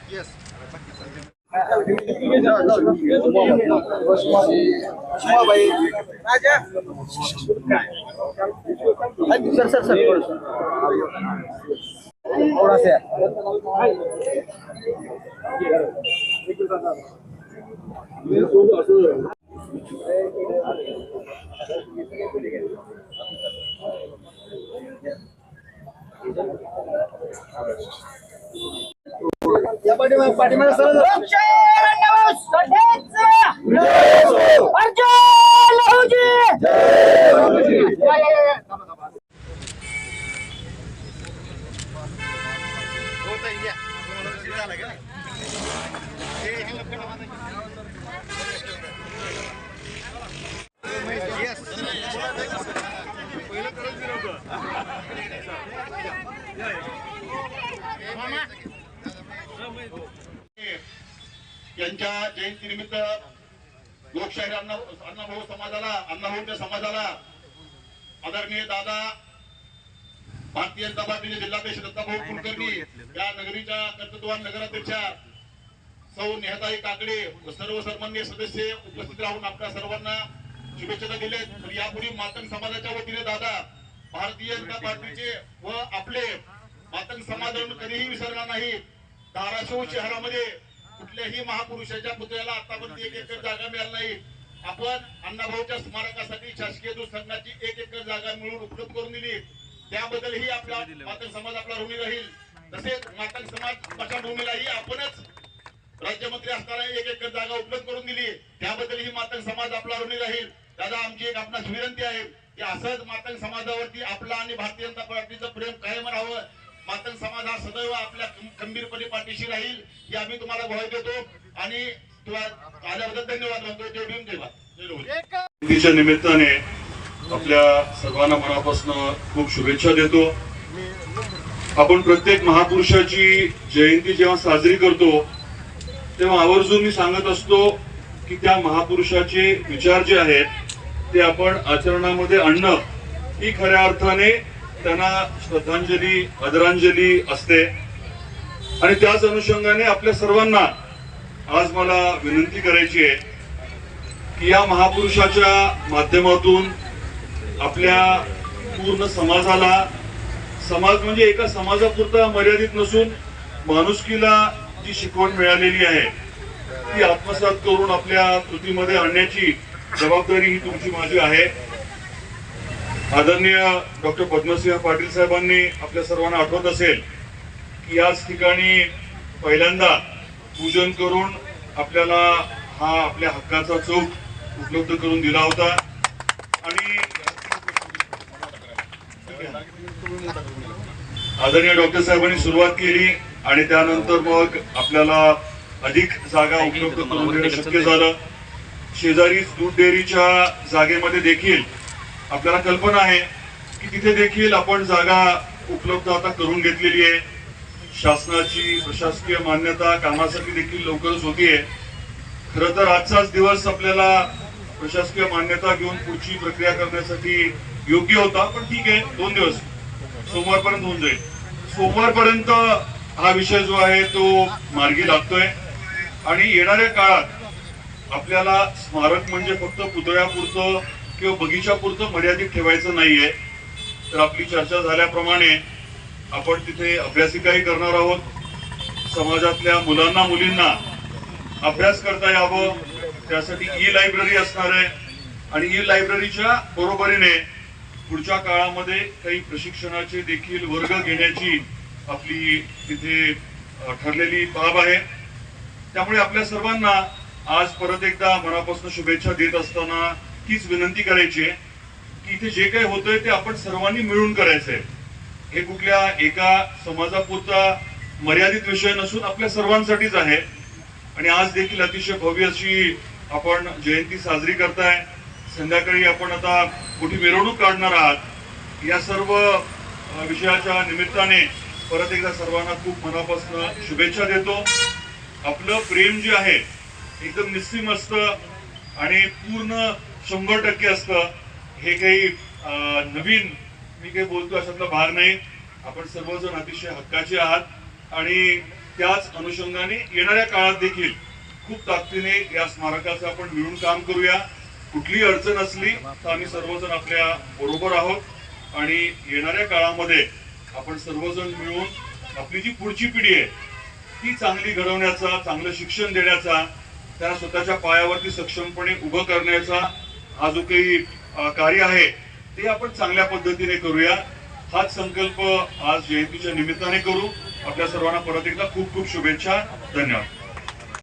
Yes. semua baik aja. Sir. Orang saya. Ya पाठीमागे सरळ यांच्या जयंतीनिमित्त लोकशाही अण्णाभाऊ समाजाला समाजाला आदरणीय दादा भारतीय जनता पार्टीचे जिल्हाध्यक्ष दत्ताभाऊ कुलकर्णी या नगरीच्या कर्तृत्ववान नगराध्यक्षा सौ नेहताई काकडे व सर्व सन्माननीय सदस्य उपस्थित राहून आपल्या सर्वांना शुभेच्छा दिल्या। तर यापुढे मातंग समाजाच्या वतीने दादा भारतीय जनता पार्टीचे व आपले मातंग समाजाला कधीही विसरणार नाही। धाराशिव शहरामध्ये कुठल्याही महापुरुषाच्या पुतळ्याला आतापर्यंत 1 एकर जागा मिळाली नाही। आपण अण्णाभाऊच्या स्मारकासाठी शासकीय दूध संघाची 1 एकर जागा मिळून उपलब्ध करून दिली, त्याबद्दलही आपला मातंग समाज आपला ऋणी राहील। तसेच मातंग समाज स्मशानभूमीलाही आपणच राज्यमंत्री असताना 1 एकर जागा उपलब्ध करून दिली, त्याबद्दलही मातंग समाज आपला ऋणी राहील। दादा आमची एक आपणास विनंती आहे की असंच मातंग समाजावरती आपला आणि भारतीय जनता पार्टीचं प्रेम कायम राहावं। मातंग समाज हा सदैव आपल्या खंबीरपणे पाठीशी राहील ही आम्ही तुम्हाला ग्वाही देतो आणि आल्याबद्दल धन्यवाद म्हणतो। जय भीम जय भारत। जयंतीच्या निमित्ताने आपल्या सर्वांना मनापासून खूप शुभेच्छा देतो। आपण प्रत्येक महापुरुषाची जयंती जेव्हा साजरी करतो तेव्हा आवर्जून मी सांगत असतो की त्या महापुरुषाचे विचार जे आहेत ते आपण आचरणामध्ये आणणं ही खऱ्या अर्थाने त्यांना श्रद्धांजली आदरांजली असते। आणि त्याच अनुषंगाने आपल्या सर्वांना आज मला विनंती करायची आहे की या महापुरुषाच्या माध्यमातून आपल्या पूर्ण समाजाला, समाज म्हणजे एका समाजापुरता मर्यादित नसून माणुसकीला जी शिकवण मिळालेली आहे ती आत्मसात करून आपल्या कृतीमध्ये आणण्याची जबाबदारी ही तुमची माझी आहे। आदरणीय डॉक्टर पद्मसिंह पाटील साहेबांनी आपल्या सर्वांना आठवत असेल की याच ठिकाणी पहिल्यांदा पूजन करून आपल्याला हा आपल्या हक्काचा चौक उपलब्ध करून दिला होता। आणि आदरणीय डॉक्टर साहेबांनी सुरुवात केली आणि त्यानंतर मग आपल्याला अधिक जागा उपलब्ध करून देणं शक्य झालं। शेजारीच दूध डेअरीच्या जागेमध्ये देखील आपल्याला कल्पना आहे की तिथे देखील आपण जागा उपलब्ध आता करून घेतलेली आहे। शासनाची प्रशासकीय मान्यता कामासाठी देखील लवकरच होतीये। खरं तर आजचाच दिवस आपल्याला प्रशासकीय मान्यता घेऊन पुढची प्रक्रिया करण्यासाठी योग्य होता, पण ठीक आहे 2 दिवस सोमवारपर्यंत होऊन जाईल। सोमवारपर्यंत हा विषय जो आहे तो मार्गी लागतोय आणि येणाऱ्या काळात आपल्याला स्मारक म्हणजे फक्त पुतळ्यापुरतं किंवा बगीच्यापुरतं मर्यादित ठेवायचं नाहीये। तर आपली चर्चा झाल्याप्रमाणे आपण तिथे अभ्यासिकाही करणार आहोत। समाजातल्या मुलांना मुलींना अभ्यास करता यावं त्यासाठी ई-लायब्ररी असणार आहे आणि ई-लायब्ररीच्या बरोबरीने पुढच्या काळामध्ये काही प्रशिक्षणाचे देखील वर्ग घेण्याची आपली तिथे ठरलेली बाब आहे। त्यामुळे आपल्या सर्वांना आज परत एकदा मनापासून शुभेच्छा देत असताना हीच विनंती करायची आहे की इथे जे काही होतंय ते आपण सर्वांनी मिळून करायचंय। हे कुठल्या एका समाजापुरता मर्यादित विषय नसून आपल्या सर्वांसाठीच आहे। आणि आज देखील अतिशय भव्य अशी आपण जयंती साजरी करताय. संध्याकाळी आपण आता मोठी मिरवणूक काढणार आहात. या सर्व विषयाच्या निमित्ताने परत एकदा सर्वांना खूप मनापासून शुभेच्छा देतो. आपलं प्रेम जे आहे एकदम निस्सीम असतं आणि पूर्ण 100% असतं. हे काही नवीन मी काही बोलतो अशातला भाग नाही. आपण सर्वजण अतिशय हक्काचे आहात आणि त्याच अनुषंगाने येणाऱ्या काळात देखील खूप ताकदीने या स्मारकाचं आपण मिळून काम करूया. कुठलीही अडचण असली तर आम्ही सर्वजण आपल्या बरोबर आहोत आणि येणाऱ्या काळामध्ये आपण सर्वजण मिळून आपली जी पुढची पिढी आहे ती चांगली घडवण्याचा, चांगलं शिक्षण देण्याचा, त्यांना स्वतःच्या पायावरती सक्षमपणे उभं करण्याचा हा जो काही कार्य आहे ते आपण चांगल्या पद्धतीने करूया. हाच संकल्प आज जयंतीच्या निमित्ताने करू. आपल्या सर्वांना परत एकदा खूप खूप शुभेच्छा. धन्यवाद.